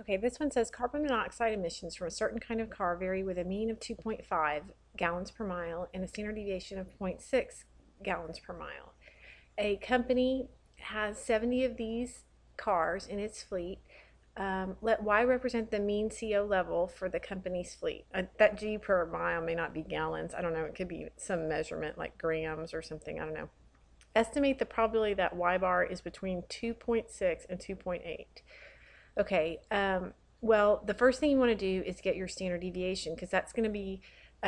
Okay, this one says carbon monoxide emissions from a certain kind of car vary with a mean of 2.5 gallons per mile and a standard deviation of 0.6 gallons per mile. A company has 70 of these cars in its fleet. Let Y represent the mean CO level for the company's fleet. That G per mile may not be gallons. I don't know. It could be some measurement like grams or something. I don't know. Estimate the probability that Y bar is between 2.6 and 2.8. Okay, well, the first thing you want to do is get your standard deviation because that's going to be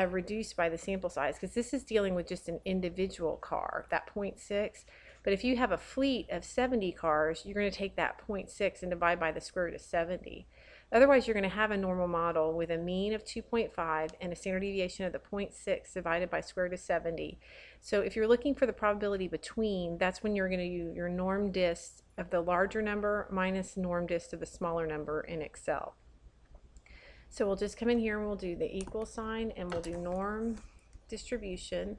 reduced by the sample size because this is dealing with just an individual car, that 0.6. But if you have a fleet of 70 cars, you're going to take that 0.6 and divide by the square root of 70. Otherwise, you're going to have a normal model with a mean of 2.5 and a standard deviation of the 0.6 divided by square root of 70. So if you're looking for the probability between, that's when you're going to use your norm dist of the larger number minus norm dist of the smaller number in Excel. So we'll just come in here and we'll do the equal sign and we'll do norm distribution.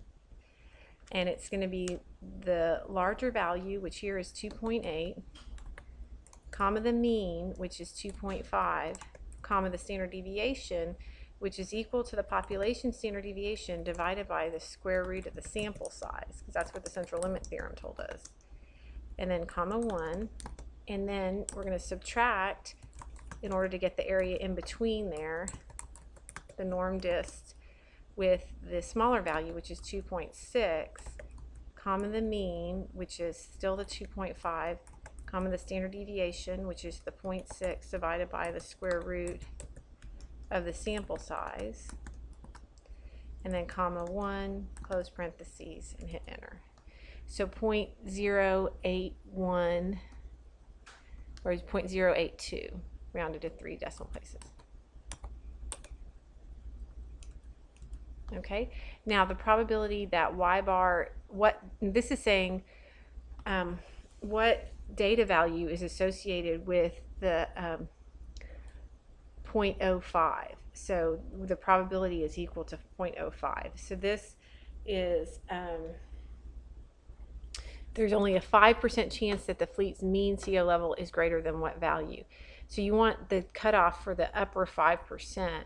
And it's going to be the larger value, which here is 2.8, comma the mean, which is 2.5, comma the standard deviation, which is equal to the population standard deviation divided by the square root of the sample size, because that's what the central limit theorem told us. And then comma 1, and then we're going to subtract, in order to get the area in between there, the norm dist with the smaller value, which is 2.6, comma the mean, which is still the 2.5, comma the standard deviation, which is the 0.6 divided by the square root of the sample size, and then comma 1, close parentheses, and hit enter. So 0.081 or 0.082 rounded to 3 decimal places. Okay, now the probability that Y bar, what this is saying, what data value is associated with the 0.05. So the probability is equal to 0.05. So this is, there's only a 5% chance that the fleet's mean CO level is greater than what value. So you want the cutoff for the upper 5%.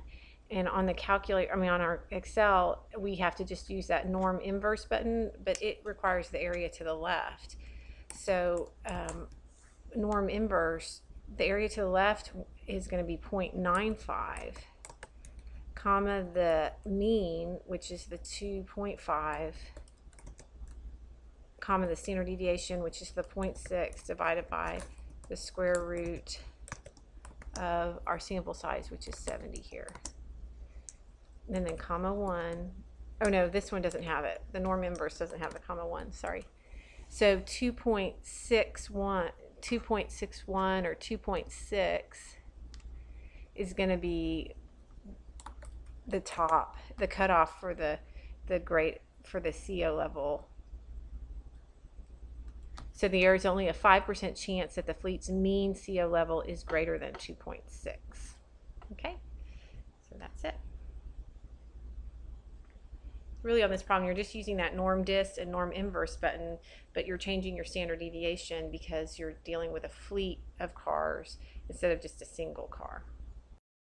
And on the calculator, on our Excel, we have to just use that norm inverse button, but it requires the area to the left. So norm inverse, the area to the left is going to be 0.95, comma the mean, which is the 2.5, comma the standard deviation, which is the 0.6 divided by the square root of our sample size, which is 70 here. And then comma 1. Oh no, this one doesn't have it. The norm inverse doesn't have the comma 1, sorry. So 2.61 or 2.6 is going to be the top, the cutoff for the CO level. So there is only a 5% chance that the fleet's mean CO level is greater than 2.6. Okay, so that's it. Really on this problem, you're just using that norm dist and norm inverse button, but you're changing your standard deviation because you're dealing with a fleet of cars instead of just a single car.